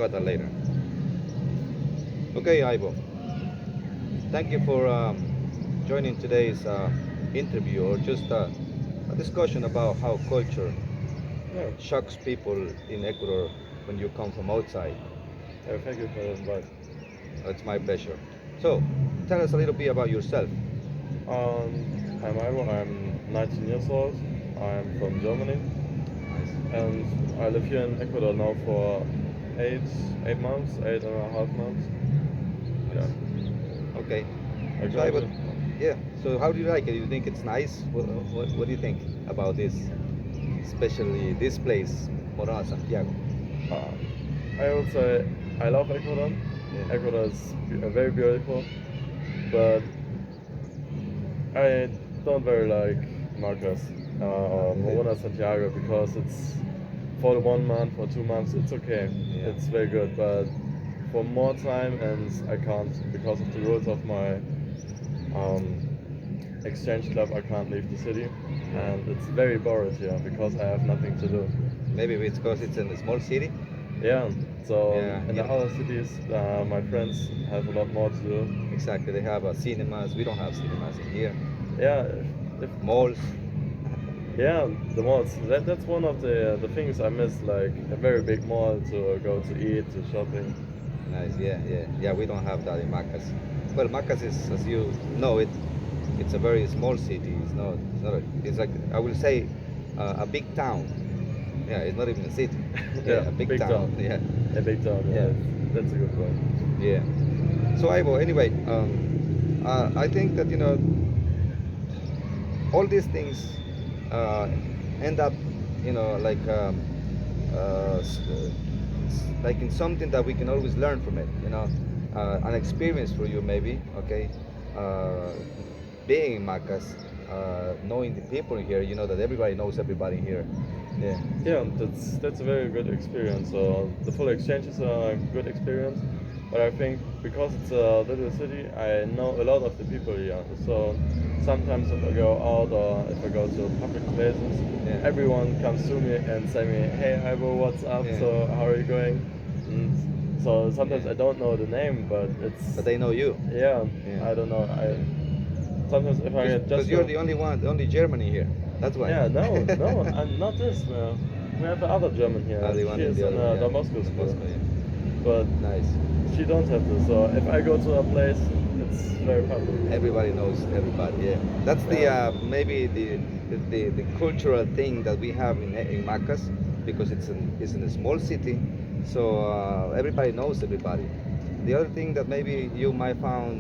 got that later. Okay, Ivo. Thank you for joining today's interview, or just a discussion about how culture Yeah, shocks people in Ecuador when you come from outside. yeah, thank you for the invite. It's my pleasure. So, tell us a little bit about yourself. I'm Ivo, I'm 19 years old, I'm from Germany, Nice. and I live here in Ecuador now for eight, 8 months, 8.5 months. Yeah, Okay. I So, I would, graduated. yeah. So, how do you like it? Do you think it's nice? What do you think about this, especially this place, Morona, Santiago? Uh, I would say I love Ecuador. Yeah. Ecuador is very beautiful, but I don't very like Marcos or Okay. Morona Santiago because it's for the 1 month or 2 months, it's okay. Yeah. It's very good, but for more time, and I can't because of the rules of my um, exchange club. I can't leave the city, Yeah. and it's very boring here because I have nothing to do. Maybe it's because it's in a small city. Yeah, so Yeah. in You the know, other cities, my friends have a lot more to do. exactly. They have cinemas. We don't have cinemas in here. Yeah, if Malls. yeah, the malls. That's one of the things I miss, like a very big mall to go to eat, to shopping. Nice. Yeah. Yeah. Yeah. We don't have that in Macas. Well, Macas is, as you know, it's a very small city. It's not. It's not. It's like I will say, a big town. Yeah. It's not even a city. Yeah, Yeah. A big big town. town. Yeah. A big town. Yeah, Yeah. that's a good point. Yeah. So Ivo, anyway, I think that all these things uh, end up, like like in something that we can always learn from it. An experience for you maybe. Okay, uh, being in Macas, knowing the people here. You know that everybody knows everybody here. Yeah. Yeah, that's a very good experience. The full exchange is a good experience, but I think because it's a little city, I know a lot of the people here. So sometimes if I go out or if I go to public places, Yeah. everyone comes to me and say me, "Hey, Ivo, what's up? Yeah. So how are you going?" And so sometimes Yeah. I don't know the name, but But it's they know you. yeah, Yeah. I don't know. I Yeah. sometimes if I Because just you're go. the only one, the only Germany here. That's why. Yeah, no, no, I'm not this. We have another German here. The one She in is the in other one, yeah. the Moscow The school, Moscow, yeah. but Nice. she don't have this. So if I go to a place, it's very public. Everybody knows everybody. Yeah. That's the Yeah, maybe the cultural thing that we have in Macas, because it's in a small city, so everybody knows everybody. The other thing that maybe you might found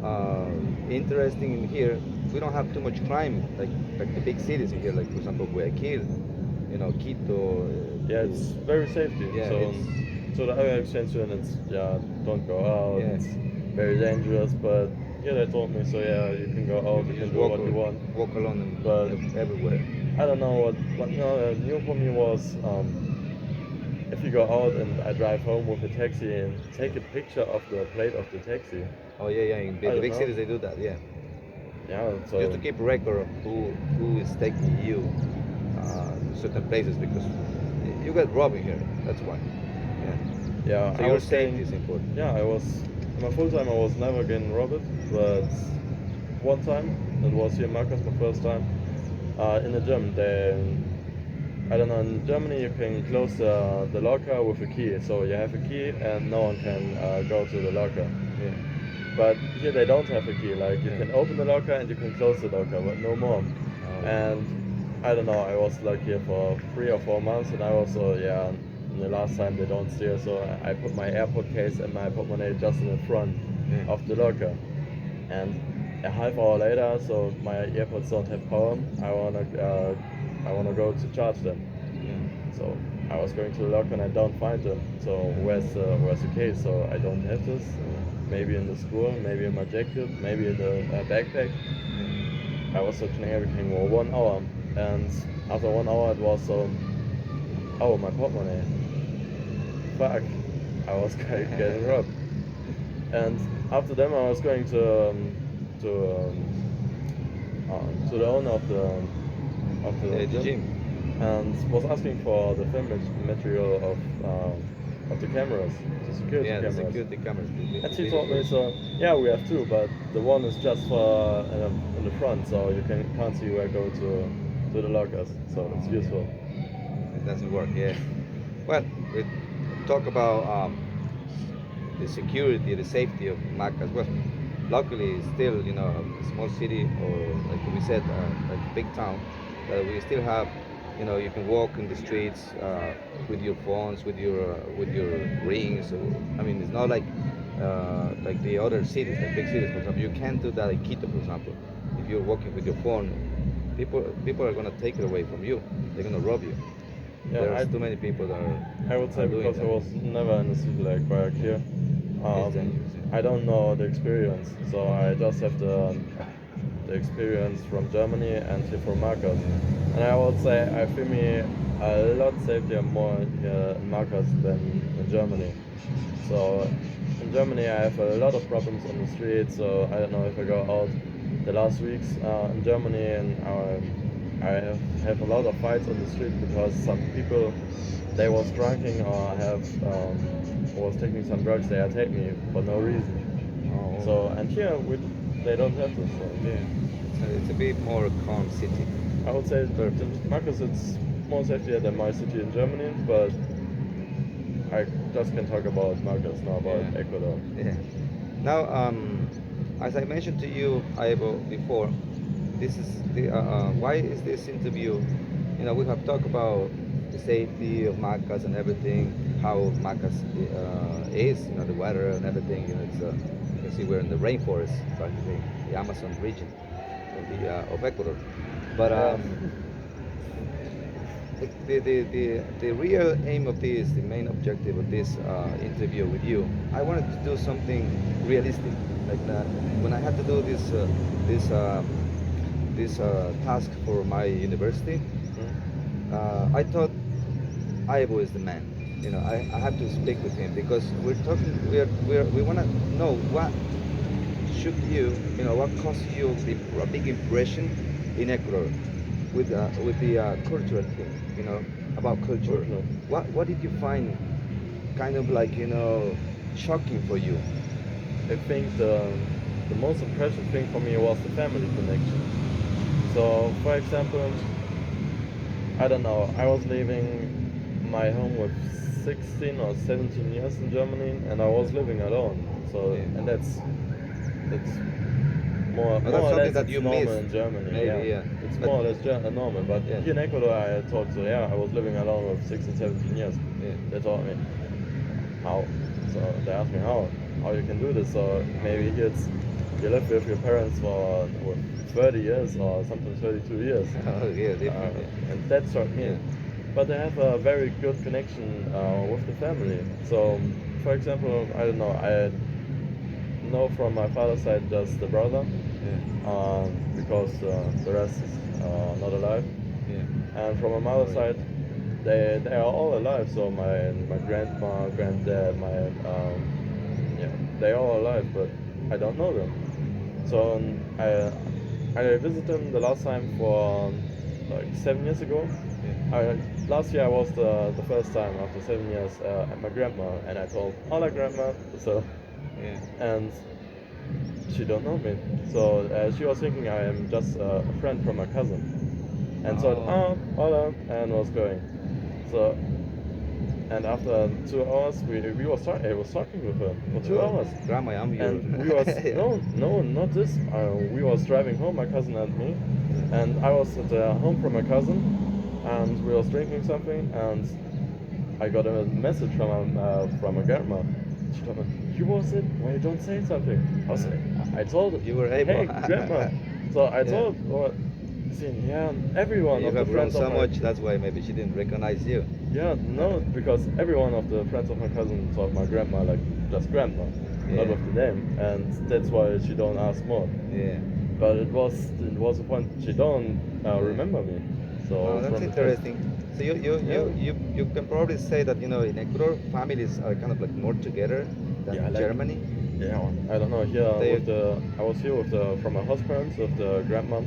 uh, interesting in here, we don't have too much crime like the big cities in here, like for example Guayaquil, Quito. yeah, it's very safety. Yeah, So it's to the other exchange students, yeah, don't go out. yeah. It's very dangerous. But yeah, they told me so. Yeah, you can go You out. You can can just do what you want. walk alone But everywhere. I don't know what new for me was. If you go out and I drive home with a taxi and take a picture of the plate of the taxi, Oh yeah, yeah. In I the don't big know. cities they do that. Yeah, Yeah, just to so keep record of who is taking you to certain places, because you get robbed in here. That's why. Yeah. yeah, So I your was safety staying. is important. Yeah, I was in my full time. I was never getting robbed, but one time it was here in Marcus, my first time in the gym. They, I don't know. In Germany, you can close the locker with a key, so you have a key and no one can go to the locker. Yeah. But here they don't have a key. Like you Yeah. can open the locker and you can close the locker, but no more. Oh. And I don't know. I was like here for 3 or 4 months, and I also yeah. The last time they don't steal, so I put my airport case and my portemonnaie just in the front Yeah. of the locker. And a half hour later, so my AirPods don't have power. I wanna go to charge them. Yeah. So I was going to the locker and I don't find them. So where's the case? So I don't have this. Maybe in the school, maybe in my jacket, maybe in the backpack. I was searching everything for 1 hour, and after 1 hour it was oh, my portemonnaie. Fuck, I was getting robbed. And after them I was going to to the owner of the Yeah, the gym gym. and was asking for the film material of of the cameras, the security Yeah, the cameras. security cameras. And The she video told me, first. so yeah, we have two, but the one is just for in the front, so you can't see where I go to the lockers. So it's Oh, useful. it doesn't work. Yeah. Well, we talk about the security, the safety of Macas. Well, luckily, it's still a small city or like we said, like a big town. We still have, you can walk in the streets with your phones, with your rings. I mean, it's not like the other cities, like big cities, for example. You can't do that in Quito, for example. If you're walking with your phone, people are gonna take it away from you. They're gonna rob you. Yeah, There's too many people that I would are say doing because I that. was never in a city like Guayaquil, It's dangerous. I don't know the experience, so I just have the experience from Germany and here from Marcos. And I would say I feel me a lot safer more here in Marcos than in Germany. So in Germany I have a lot of problems on the street, so I don't know if I go out the last weeks in Germany and I have a lot of fights on the street because some people they was drinking or have was taking some drugs they attacked me for no reason. Oh, So and here they don't have this. So yeah. It's a bit more calm city. I would say Perfect. Marcus it's more safer than my city in Germany, but I just can talk about Marcus, not about Yeah. Ecuador. Yeah. Now, as I mentioned to you, Ivo, before, this is why is this interview? We have talked about the safety of Macas and everything, how Macas is, the weather and everything. You can see we're in the rainforest, practically the Amazon region of Ecuador. But Yeah. the real aim of this, the main objective of this interview with you, I wanted to do something realistic. Like when I had to do this this task for my university, I thought Ivo is the man. I have to speak with him because we're talking. We want to know what should what caused you a big impression in Ecuador with the cultural thing, about culture. Culture. What did you find kind of like shocking for you? I think the most impressive thing for me was the family connection. So, for example, I don't know, I was leaving my home with 16 or 17 years in Germany, and I was living alone. So, Yeah. and that's more But more that's or something less that it's you normal missed, in Germany. Yeah, maybe, yeah. it's But more or less normal. But yeah, here in Ecuador, I told so yeah, I was living alone with 16, 17 years. yeah, They told me how. So they asked me how you can do this. So maybe here it's you live with your parents for 30 years or sometimes 32 years. oh yeah, different. And that struck me. Yeah, But they have a very good connection with the family. So, for example, I don't know, I know from my father's side just the brother, yeah, because the rest is not alive. yeah, And from my mother's Sorry. side, they are all alive. So my grandma, granddad, my yeah, they are all alive, but I don't know them. So I visited them the last time for like 7 years ago. yeah, Last year I was the first time after 7 years at my grandma, and I told hola grandma. So yeah. and she don't know me. So she was thinking I am just a friend from my cousin, and so Oh. hola and was going. So and after 2 hours we was I was talking with her for 2 hours. Grandma, I'm your. And we was no not this. We was driving home, my cousin and me, and I was at home from my cousin, and we was drinking something, and I got a message from a grandma. She told me, "You was it? Why you don't say something?" I told her, You were able. "Hey, grandma." So I Yeah. told her, yeah, everyone You of the have grown friends of so my much, that's why maybe she didn't recognize you. yeah, no, because every one of the friends of my cousin thought my grandma like just grandma, Yeah. not with the name, and that's why she don't ask more. Yeah. But it was a point she don't remember me. So Oh, that's from the first, interesting. So you can probably say that in Ecuador families are kind of like more together than yeah, in like Germany. yeah, I don't know. Here They I was here with the from my host parents with the grandma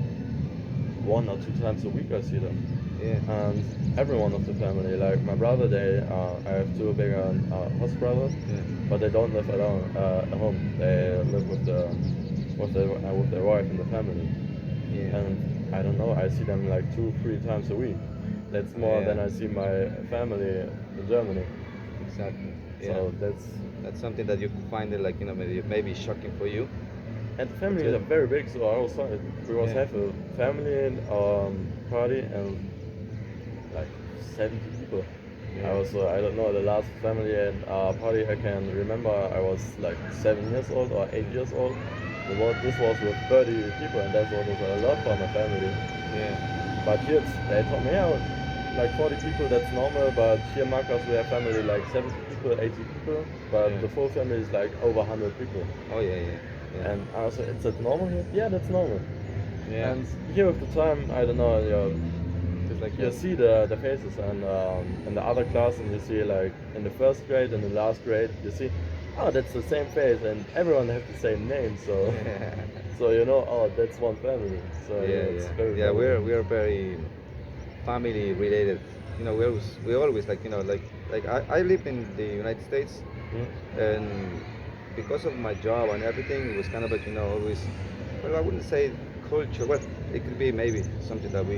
1 or 2 times a week. I see them. Yeah. and everyone of the family, like my brother, I have two bigger host brothers, Yeah. but they don't live alone at home. They live with their wife and the family, Yeah. and I don't know. I see them like 2 3 times a week. That's more than Yeah. I see my family in Germany. Exactly. Yeah. So That's something that you could find it like maybe shocking for you. and the families But are very big. So I was we was yeah. have a family party and like 70 people. Yeah. I don't know, the last family and party I can remember, I was like 7 years old or 8 years old. This was with 30 people, and that was a lot for my family. Yeah. But here they told me, yeah, like 40 people, that's normal. But here in Marcos, we have family like 70 people, 80 people, but Yeah. the full family is like over 100 people. Oh yeah. Yeah. Yeah. And I was like, is that normal here? Yeah, that's normal. Yeah. And here with the time, I don't know, Just like you that. see the faces and in the other class, and you see like in the first grade and the last grade, you see, oh, that's the same face, and everyone have the same name, so Yeah. so you know, oh, that's one family. So Yeah. it's Yeah. very Yeah. funny. We're very family related. We always like I live in the United States, Hmm? and because of my job and everything, it was kind of like always. Well, I wouldn't say culture. Well, it could be maybe something that we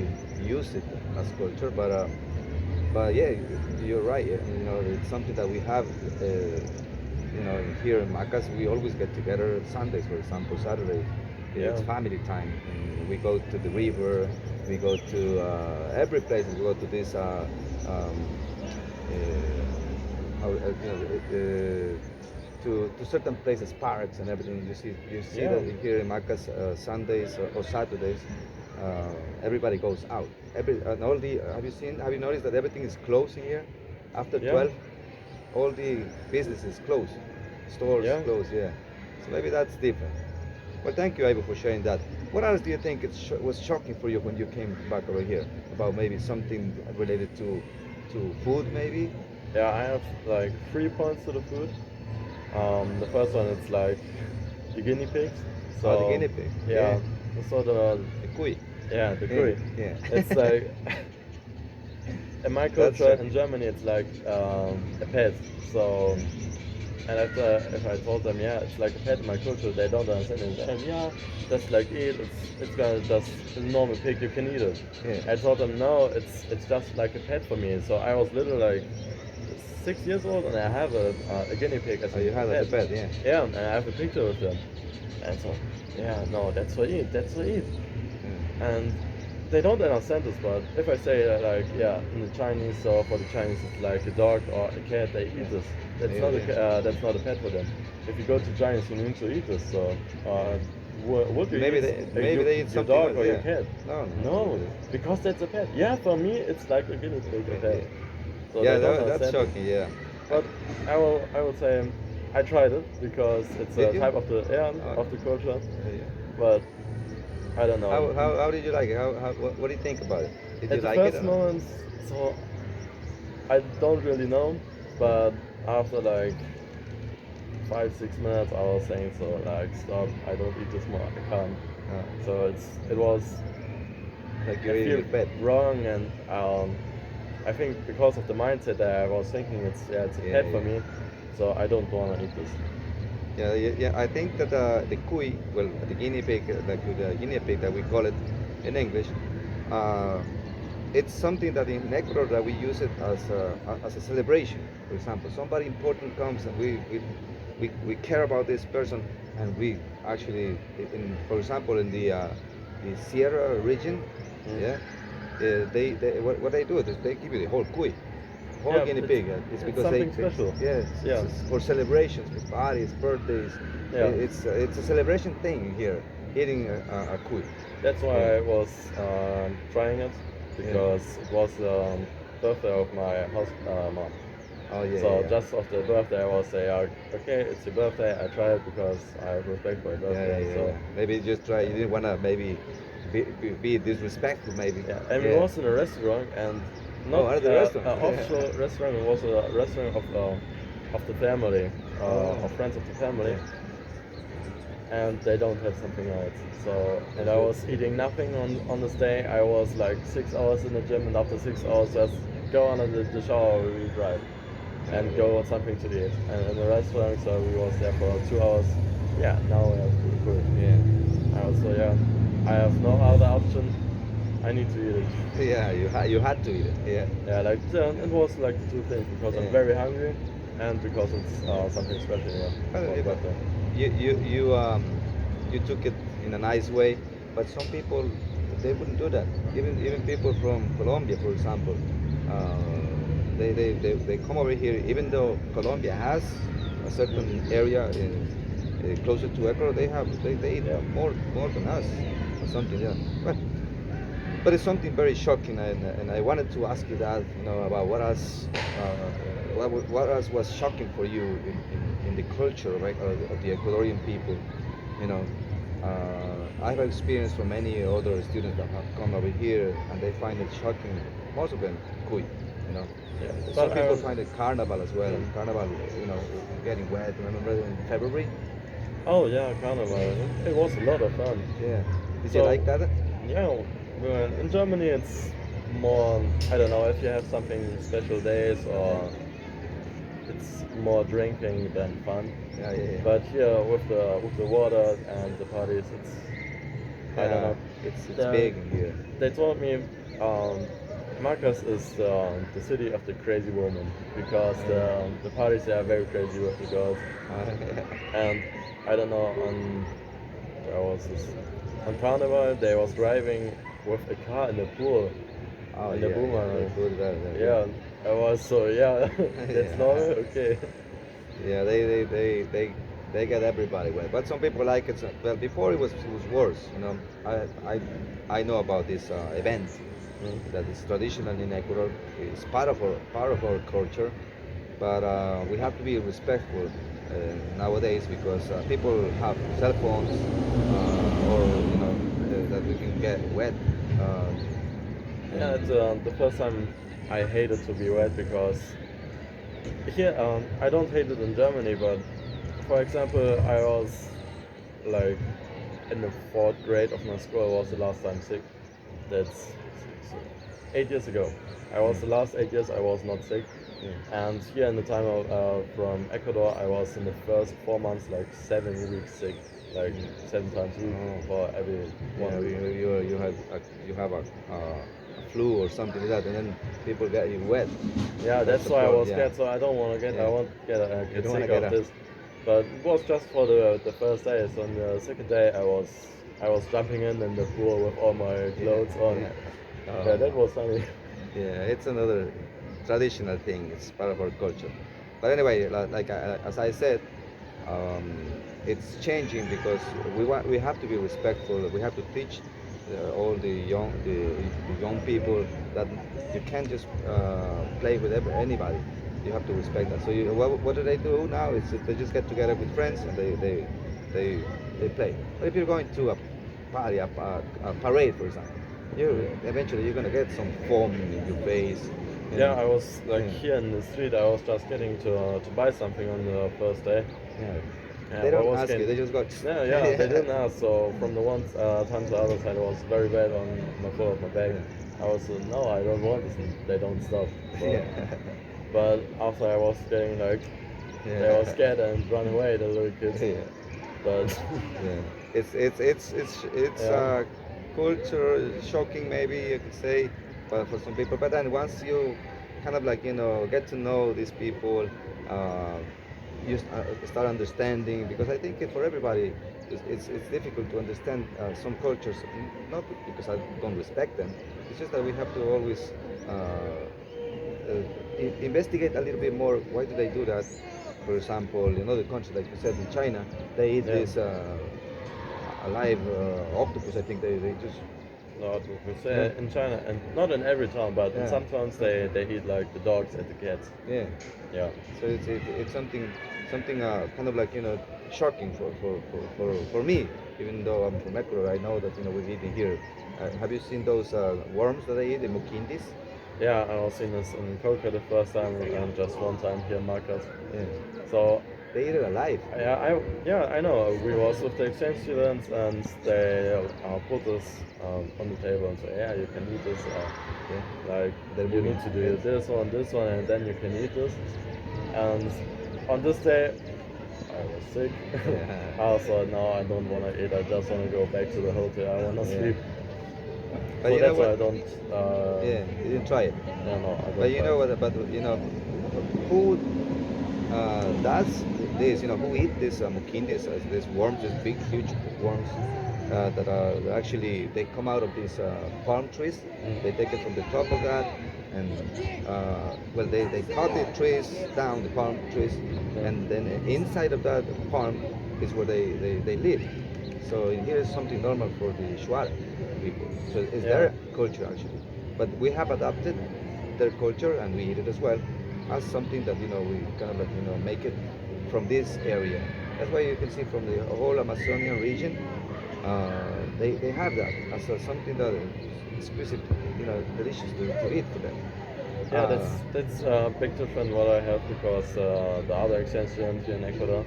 use it as culture, but yeah, you're right. Yeah. It's something that we have. Here in Macas, we always get together Sundays, for example, Saturdays. Yeah. It's family time, and we go to the river. We go to every place. We go to this. How, to certain places, parks and everything. You see Yeah. that here in Macas Sundays or Saturdays, everybody goes out. And all the have you noticed that everything is closing here after Yeah. 12? All the businesses close, stores Yeah. close. Yeah, so maybe that's different. Well, thank you, Ivo, for sharing that. What else do you think was shocking for you when you came back over here? About maybe something related to food, maybe? Yeah, I have like 3 points to the food. The first one it's like the guinea pigs. Oh, the So guinea pig. yeah, so The cuy. the Yeah, curry. yeah. It's like in my That's culture in shocking. Germany, it's like a pet. So, and if I told them, yeah, it's like a pet in my culture, they don't understand it. And yeah, that's like it. It's gonna just a normal pig. You can eat it. Yeah. I told them no, it's just like a pet for me. So I was literally like 6 years old, and I have a guinea pig as Oh, you had as a pet, yeah. Yeah, and I have a picture with them. And so, yeah, no, that's for eat. That's for eat. Yeah. And they don't understand this, but if I say that, like, yeah, in the Chinese, so for the Chinese, it's like a dog or a cat, they eat this. That's not a pet for them. If you go to Chinese, you need to eat this. So, would you Maybe eat maybe they eat your something dog else, or your yeah. cat? No, No, because that's a pet. Yeah, for me, it's like a guinea pig, a pet. So Yeah, they don't that's understand it. shocking. Yeah. But I will say I tried it because it's Did a you? type of the Oh. of the culture. Yeah. But I don't know. How did you like it? What do you think about it? Did you At the like it? first Or not? moment, so I don't really know. But after like 5 6 minutes, I was saying so like stop. I don't eat this more. I can't. So it was Like I you're eating feel your pet. wrong, and I think because of the mindset that I was thinking it's a Yeah, pet for yeah. me, so I don't want to eat this. Yeah, yeah, yeah. I think that the cuy, well, the guinea pig, like the guinea pig that we call it in English, uh, it's something that in Ecuador that we use it as a celebration. For example, somebody important comes and we care about this person, and we actually, for example, in the Sierra region, Mm. yeah, what they do is they give you the whole cuy, whole Yeah, guinea pig. It's it's because something special. yeah, Yeah. it's for celebrations, for parties, birthdays. Yeah. It's a celebration thing here, eating a cuy. That's why Yeah. I was trying it because it was birthday of my house mom. Oh yeah, So yeah, yeah. just after the birthday, I was say, okay, it's your birthday. I try it because I have respect for your Yeah, yeah, birthday. yeah, So yeah. Maybe just try. You didn't wanna maybe be disrespectful, maybe. yeah, and we Yeah. was in a restaurant and Oh, not at the restaurant. an offshore restaurant. It was a restaurant of the family, Oh. of friends of the family. Yeah. and they don't have something else. So, and I was eating nothing on this day. I was like 6 hours in the gym, and after 6 hours, just go under the shower, we drive, and go on something to eat. And in the restaurant, so we was there for 2 hours. Yeah, now we have food. Yeah. So yeah, I have no other option. I need to eat it. Yeah, you had to eat it. Yeah. Yeah, like it was like the two things because I'm Yeah. very hungry, and because it's something special. Yeah, Well, for yeah, but birthday. you took it in a nice way, but some people they wouldn't do that. Even people from Colombia, for example, uh, they come over here. Even though Colombia has a certain area in closer to Ecuador, they eat Yeah. more than us or something. Yeah, but it's something very shocking, and I wanted to ask you that, about what else was shocking for you in the culture, right, of the Ecuadorian people, you know. I have experience from many other students that have come over here, and they find it shocking. Most of them, cuy, you know. Yeah, Some but people find it carnival as well. mm. Carnival, getting wet. Remember in February? Oh yeah, Carnival. It was a lot of fun. Yeah. Did you So like that? yeah, well, in Germany it's more. I don't know if you have something special days or it's more drinking than fun. Yeah, yeah, yeah. But here with the water and the parties, it's I don't Yeah, know. it's The, big in here. they told me Marcus is the city of the crazy woman because the parties there are very crazy with the girls. And I don't know on where was this on Carnival they was driving with a car in the pool Oh in yeah, the yeah, boomerang. that's good. Yeah, I was so yeah. That's normal. Yeah, Okay. yeah, they get everybody wet. But some people like it. Well, before it was worse. I know about this event Mm. that is traditional in Ecuador. It's part of our culture, but we have to be respectful nowadays because people have cell phones, or that we can get wet. Uh, Yeah, it's and the first time I hated to be wet because here I don't hate it in Germany, but for example, I was like in the fourth grade of my school. I was the last time sick. That's 8 years ago. I was the last 8 years I was not sick. yeah. And here in the time from Ecuador, I was in the first 4 months like 7 weeks sick, like 7 times a week Oh. for every Yeah, 1 week. you have a flu or something like that, and then people get you wet. Yeah, That's that's the why I problem. was Yeah, scared. So I don't want to get. I yeah. won't You get don't want sick to get of a. this. But it was just for the first day. So on the second day, I was jumping in the pool with all my clothes on. Yeah. Yeah, that Oh, was funny. yeah, it's another traditional thing. It's part of our culture. But anyway, as I said, um, it's changing because we have to be respectful. We have to teach all the young people that you can't just play with anybody. You have to respect that. So what do they do now? It's they just get together with friends and they they play. But if you're going to a party, a parade, for example, you eventually you're gonna get some foam in your face. You Yeah, know. I was like Yeah. here in the street. I was just getting to buy something on the first day. Yeah. Yeah, They what don't was ask you. getting? They just go. Yeah, yeah, they didn't ask. So from the one time to the other side, it was very bad on my foot of my back. Yeah. I was no, I don't want this. And they don't stop. Yeah. But after I was getting like, they were scared and run away, the little kids. Yeah. But Yeah. It's yeah, culture shocking, maybe you could say, for some people. But then once you kind of like get to know these people, uh, start understanding, because I think for everybody it's difficult to understand some cultures, not because I don't respect them. It's just that we have to always investigate a little bit more. Why do they do that? For example, in other countries, like you said, in China, they eat yeah. this alive octopus. I think they just No, we yeah, say in China, and not in every town, but in yeah, some towns they eat like the dogs and the cats. yeah. Yeah. So it's something kind of like shocking for me. Even though I'm from Ecuador, I know that we're eating here. Have you seen those worms that they eat, the mukindis? Yeah, I was seen this in Coca the first time and just one time here in Marcus. Yeah. So they eat it alive. Yeah, I know. We was with the exchange students, and they put us on the table and say, yeah, you can eat this. Yeah, Like they're you moving. need to do this one, and then you can eat this. And on this day, I was sick. Yeah. I thought, no, I don't want to eat. I just want to go back to the hotel. I want to Yeah. sleep. But So you know that's why what? I don't. Yeah, you didn't try it. Yeah, no, I But don't you try know it. what? But you know, who does this? You know, who eat this mukindis, these worms, these big, huge worms that are actually they come out of these palm trees. They Mm. take it from the top of that, and well, they cut the trees down, the palm trees, and Yeah. then inside of that palm is where they live. So here is something normal for the Shuar people. So it's Yeah. their culture actually. But we have adopted their culture and we eat it as well as something that we kind of like make it from this area. That's why you can see from the whole Amazonian region, they have that as something that is exquisite, delicious to eat for them. Yeah, Uh, that's a big difference what I have because the other exchange students here in Ecuador,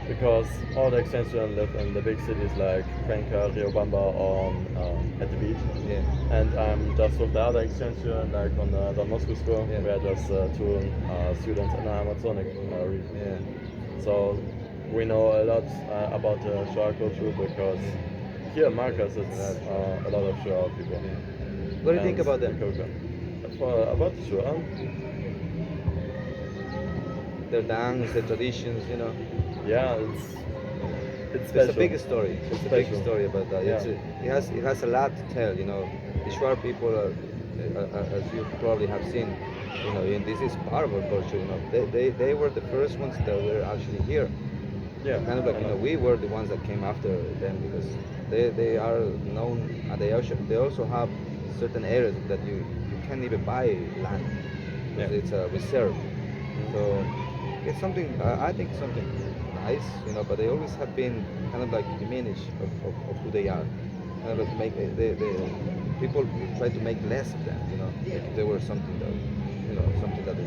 because all the exchange students live in the big cities like Cuenca, Riobamba, or at the beach, yeah, and I'm just with the other exchange student like on the Don Bosco school. Yeah. We're just two students in the Amazonic region. yeah. So we know a lot about the Shoah culture because here in Marcus There's it's a lot of Shuar. a lot of Shoah people. What do you think And about the them? Coca. About the Shoah, Their dance, their traditions, yeah, it's It's a special. big story. It's It's a big special. story about that. Yeah. It has a lot to tell. The Shuar people, as you probably have seen, and this is part of our culture. They were the first ones that were actually here. Yeah. Kind of like I know. we were the ones that came after them because they are known and they also have certain areas that you can't even buy land because Yeah. it's a reserve. Mhm. So it's something I think something nice, but they always have been kind of like diminished of who they are. Kind of like make the people try to make less of them, like if they were something that something that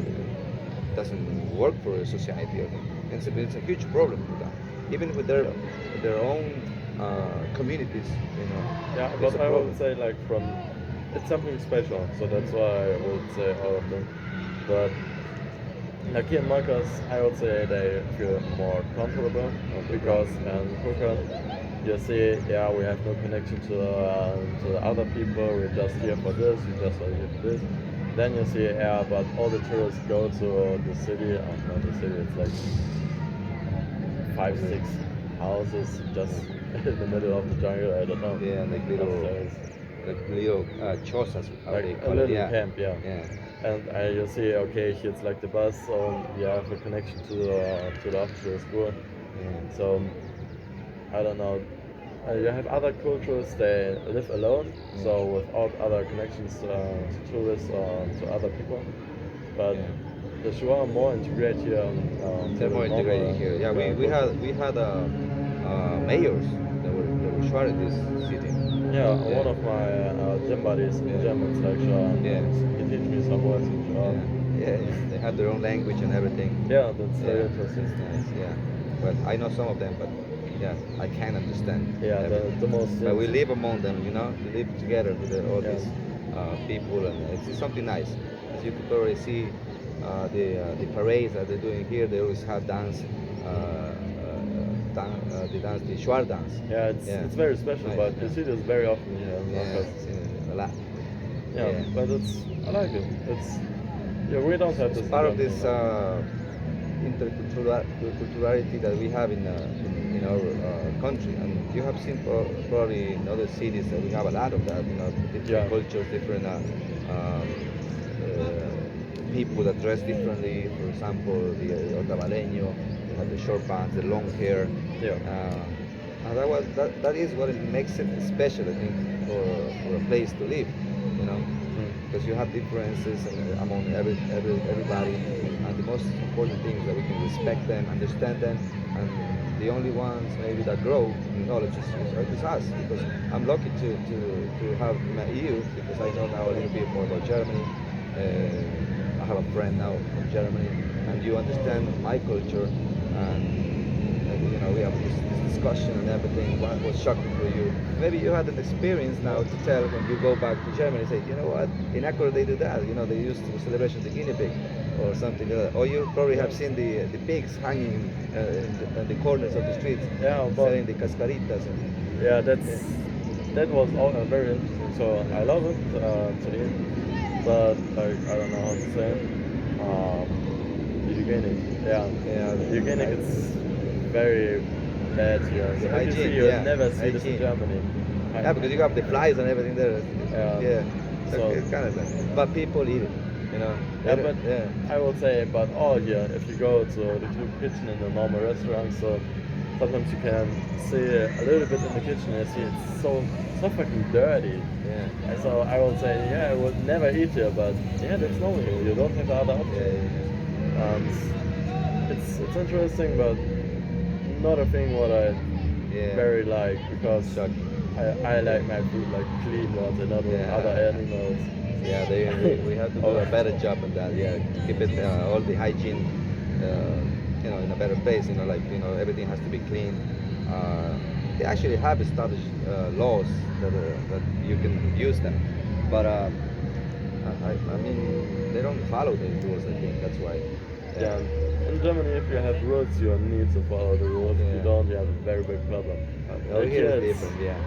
doesn't work for a society. And it's a huge problem for them, even with their Yeah. own communities. Yeah, It's but a I problem. would say like from it's something special, so that's why I would say all of them. But like here in Marcus, I would say they feel more comfortable because in Hooker, you see, yeah, we have no connection to the other people. We're just here for this. We just are here for this. Then you see, yeah, but all the tourists go to the city. Not the city. It's like five, six houses just in the middle of the jungle. I don't know. Yeah, Upstairs. like little chosas, how Like they a call it. little Yeah, camp, yeah. yeah, And you see, okay, here's like the bus, so you have a connection to the official school. yeah. So I don't know. You have other cultures they live alone, so without other connections to tourists or to other people. But Yeah. the Shuar are more integrated here to They're the more normal integrated here. Yeah, we culture. had mayors that were Shuar in this city. Yeah, Yeah. one of my gym buddies in Yeah. gym is like Shuar, Yeah. and he teach me some words in Shuar. Yeah, they have their own language and everything. Yeah, that's very Yeah, interesting. that's nice. Yeah, but I know some of them, but yeah, I can't understand Yeah, everything. the most. But we live among them, we live together with all Yeah. these people, and it's something nice. As you could already see, the parades that they're doing here, they always have dance, the dance, the Shuar dance. Yeah, it's very special, Nice, but you yeah. see this very often here in Yeah, Marcus. I've seen it a lot. Yeah, Yeah. but I like it. It's yeah, we don't have It's this in part of Germany, this no. interculturality that we have in our country, and you have seen probably in other cities that we have a lot of that. Different Yeah. cultures, different people that dress differently. For example, the Otavaleño, they have the short pants, the long hair. Yeah. And that is what it makes it special, I think, for a place to live. You know Mm. because you have differences among everybody. And the most important thing is that we can respect them, understand them, and the only ones maybe that grow in knowledge is us. Because I'm lucky to have met you because I know now a little bit more about Germany. I have a friend now from Germany, and you understand my culture, and you know we have this discussion and everything. What was shocking for you? Maybe you had an experience now to tell when you go back to Germany. Say, you know what? In Ecuador they do that. You know they used to celebration the guinea pig or something like that. Or you probably have seen the pigs hanging in the corners of the streets, Yeah, but selling the cascaritas. And, yeah, that was all, very interesting. So I love it to the end, but like I don't know how to say it. The hygienic, yeah, yeah, the hygienic is very bad here. So the if you see, hygiene, you yeah, never see this in hygiene. Germany. Yeah, because you have the flies and everything there. Yeah. Yeah, So- it's kind of bad. But people eat it, you know. Yeah, They but don't- yeah. I will say, but all here, if you go to the Club Kitchen in a normal restaurant, so sometimes you can see a little bit in the kitchen. You see it's so fucking dirty. Yeah. And so I will say, yeah, I would never eat here, but yeah, that's normal here. You don't have the other Yeah, option. yeah, And it's interesting, but not a thing what I yeah. very like because Shocking. I like my food like clean ones and not with Yeah. other animals. Yeah, we have to do a better job in that. Yeah, keep it all the hygiene, you know, in a better place. You know, like you know, everything has to be clean. They actually have established laws that you can use them, but I mean, they don't follow those rules. I think that's why. Yeah. In Germany, if you have rules, you need to follow the rules. If you Yeah. don't, you have a very big problem. Oh, Like here here, it's it's- different. Yeah.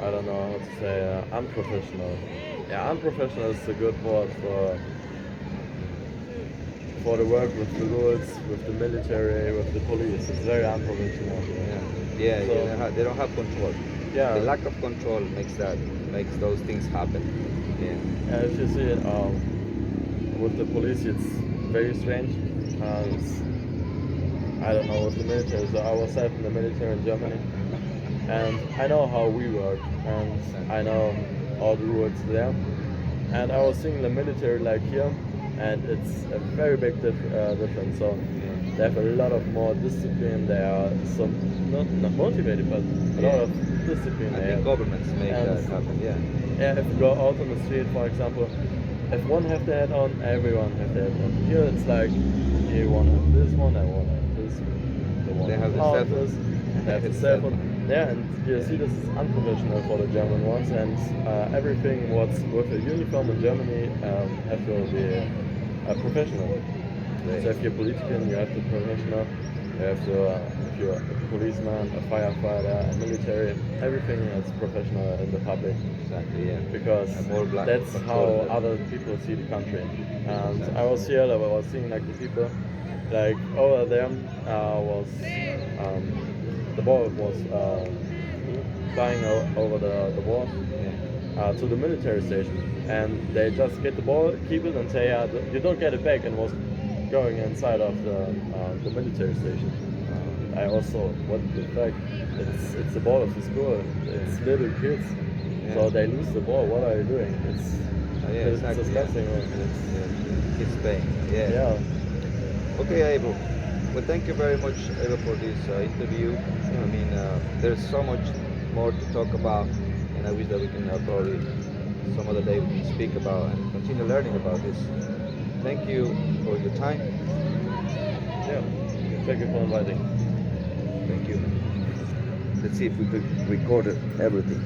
I don't know how to say unprofessional. Yeah, unprofessional is a good word for the work with the rules, with the military, with the police. It's very unprofessional. Yeah, So- they don't have control. Yeah. The lack of control makes those things happen. Yeah. Yeah, if you see it with the police, it's very strange. I don't know with the military. So I was in the military in Germany, and I know how we work, and I know all the rules there. And I was seeing the military like here, and it's a very big difference. So they have a lot of more discipline. They are some not motivated, but a lot of discipline. I They think have. governments make And- that happen. Yeah. Yeah, if you go out on the street, for example, if one have the hat on, everyone have the hat on. Here it's like, you want to have this one, I want to have this. The one They have the without cell phone. this, they have the It's cell cell phone. Yeah, and you see this is unprofessional for the German ones, and everything what's with a uniform in Germany have to be professional. Right. So if you're politician, you have to be professional. You have to, if you're a policeman, a firefighter, a military, everything is professional in the public. Exactly. Yeah. Because And more black that's control how of that. other people see the country. And I was here, I was seeing like the people, like over there was the ball was flying over the wall to the military station, and they just get the ball, keep it, and say, you don't get it back, and was going inside of the military station. I also, what the fact, it's the ball of the school, it's little kids, so Yeah. they lose the ball. What are you doing? It's Yeah, it's exactly. disgusting. Yeah. Kids paying. Yeah. Yeah. Okay, Abel. Well, thank you very much, Abel, for this interview. I mean, there's so much more to talk about, and I wish that we can probably some other day we can speak about and continue learning about this. Thank you for your time. Yeah. Thank you for inviting. Thank you. Let's see if we could record everything.